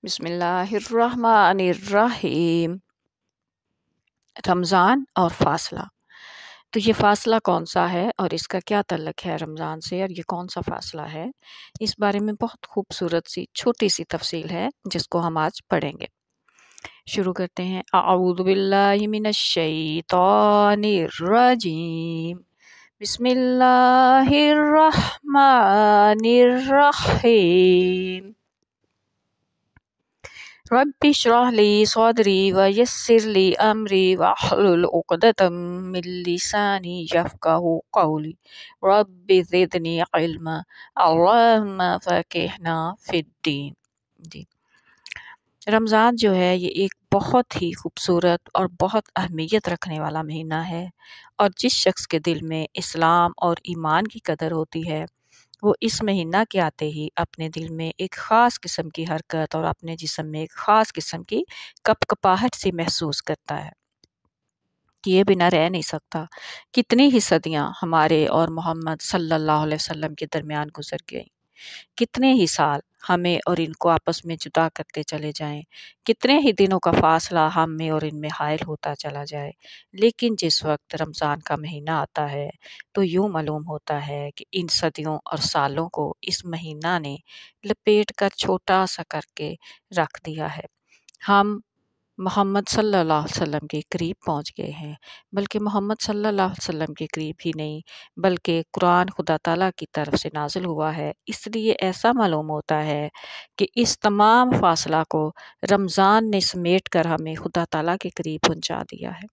بسم اللہ الرحمن الرحیم۔ رمضان اور فاصلہ، تو یہ فاصلہ کون سا ہے اور اس کا کیا تعلق ہے رمضان سے، اور یہ کون سا فاصلہ ہے، اس بارے میں بہت خوبصورت سی چھوٹی سی تفصیل ہے جس کو ہم آج پڑھیں گے۔ شروع کرتے ہیں۔ اعوذ باللہ من الشیطان الرجیم، بسم اللہ الرحمن الرحیم۔ رب اشرح لی صدری ویسر لی امری واحلل عقدۃ من لسانی یفقہوا قولی رب زدنی علما اللہم فقہنا فی الدین۔ جی، رمضان جو ہے یہ ایک بہت ہی خوبصورت اور بہت اہمیت رکھنے والا مہینہ ہے، اور جس شخص کے دل میں اسلام اور ایمان کی قدر ہوتی ہے وہ اس مہینہ کے آتے ہی اپنے دل میں ایک خاص قسم کی حرکت اور اپنے جسم میں ایک خاص قسم کی کپ کپاہٹ سی محسوس کرتا ہے کہ یہ بنا رہ نہیں سکتا۔ کتنی ہی صدیاں ہمارے اور محمد صلی اللہ علیہ وسلم کے درمیان گزر گئیں، کتنے ہی سال ہمیں اور ان کو آپس میں جدا کرتے چلے جائیں، کتنے ہی دنوں کا فاصلہ ہم میں اور ان میں حائل ہوتا چلا جائے، لیکن جس وقت رمضان کا مہینہ آتا ہے تو یوں معلوم ہوتا ہے کہ ان صدیوں اور سالوں کو اس مہینہ نے لپیٹ کر چھوٹا سا کر کے رکھ دیا ہے۔ ہم محمد صلی اللہ علیہ وسلم کے قریب پہنچ گئے ہیں، بلکہ محمد صلی اللہ علیہ وسلم کے قریب ہی نہیں بلکہ قرآن خدا تعالیٰ کی طرف سے نازل ہوا ہے۔ اس لیے ایسا معلوم ہوتا ہے کہ اس تمام فاصلہ کو رمضان نے سمیٹ کر ہمیں خدا تعالیٰ کے قریب پہنچا دیا ہے،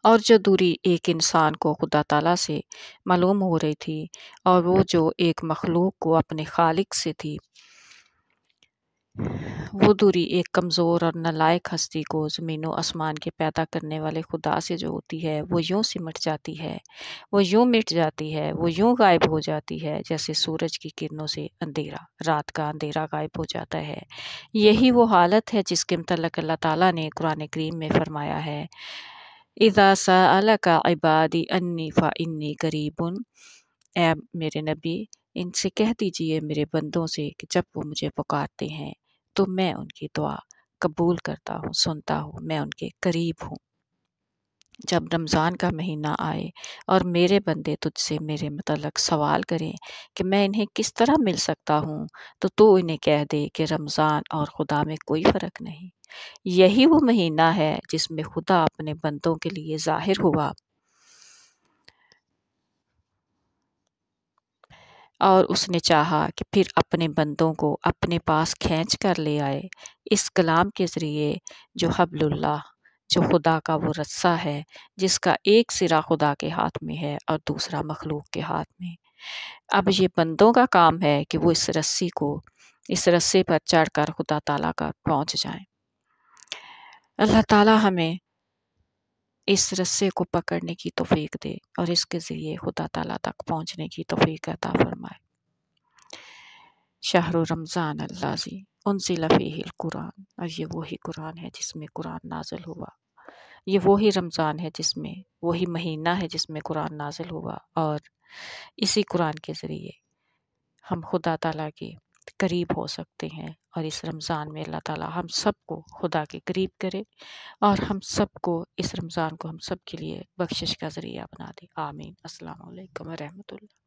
اور جو دوری ایک انسان کو خدا تعالیٰ سے معلوم ہو رہی تھی اور وہ جو ایک مخلوق کو اپنے خالق سے تھی، وہ دوری ایک کمزور اور نالائق ہستی کو زمین و آسمان کے پیدا کرنے والے خدا سے جو ہوتی ہے وہ یوں سمٹ جاتی ہے، وہ یوں مٹ جاتی ہے، وہ یوں غائب ہو جاتی ہے جیسے سورج کی کرنوں سے اندھیرا، رات کا اندھیرا غائب ہو جاتا ہے۔ یہی وہ حالت ہے جس کے متعلق اللہ تعالیٰ نے قرآن کریم میں فرمایا ہے، اذا سألک عبادی انی فانی قریب، اے میرے نبی ان سے کہہ دیجئے میرے بندوں سے کہ جب وہ مجھے پکارتے ہیں تو میں ان کی دعا قبول کرتا ہوں، سنتا ہوں، میں ان کے قریب ہوں۔ جب رمضان کا مہینہ آئے اور میرے بندے تجھ سے میرے متعلق سوال کریں کہ میں انہیں کس طرح مل سکتا ہوں، تو انہیں کہہ دے کہ رمضان اور خدا میں کوئی فرق نہیں۔ یہی وہ مہینہ ہے جس میں خدا اپنے بندوں کے لیے ظاہر ہوا اور اس نے چاہا کہ پھر اپنے بندوں کو اپنے پاس کھینچ کر لے آئے اس کلام کے ذریعے جو حبل اللہ، جو خدا کا وہ رسہ ہے جس کا ایک سرا خدا کے ہاتھ میں ہے اور دوسرا مخلوق کے ہاتھ میں۔ اب یہ بندوں کا کام ہے کہ وہ اس رسے پر چڑھ کر خدا تعالیٰ کا پہنچ جائیں۔ اللہ تعالیٰ ہمیں اس رسے کو پکڑنے کی توفیق دے اور اس کے ذریعے خدا تعالیٰ تک پہنچنے کی توفیق عطا فرمائے۔ شہر رمضان الذی انزل فیہ القرآن، اور یہ وہی قرآن ہے جس میں قرآن نازل ہوا، یہ وہی رمضان ہے جس میں، وہی مہینہ ہے جس میں قرآن نازل ہوا، اور اسی قرآن کے ذریعے ہم خدا تعالیٰ کے قریب ہو سکتے ہیں۔ اور اس رمضان میں اللہ تعالیٰ ہم سب کو خدا کے قریب کرے اور ہم سب کو اس رمضان کو ہم سب کے لیے بخشش کا ذریعہ بنا دے۔ آمین۔ السلام علیکم ورحمۃ اللہ۔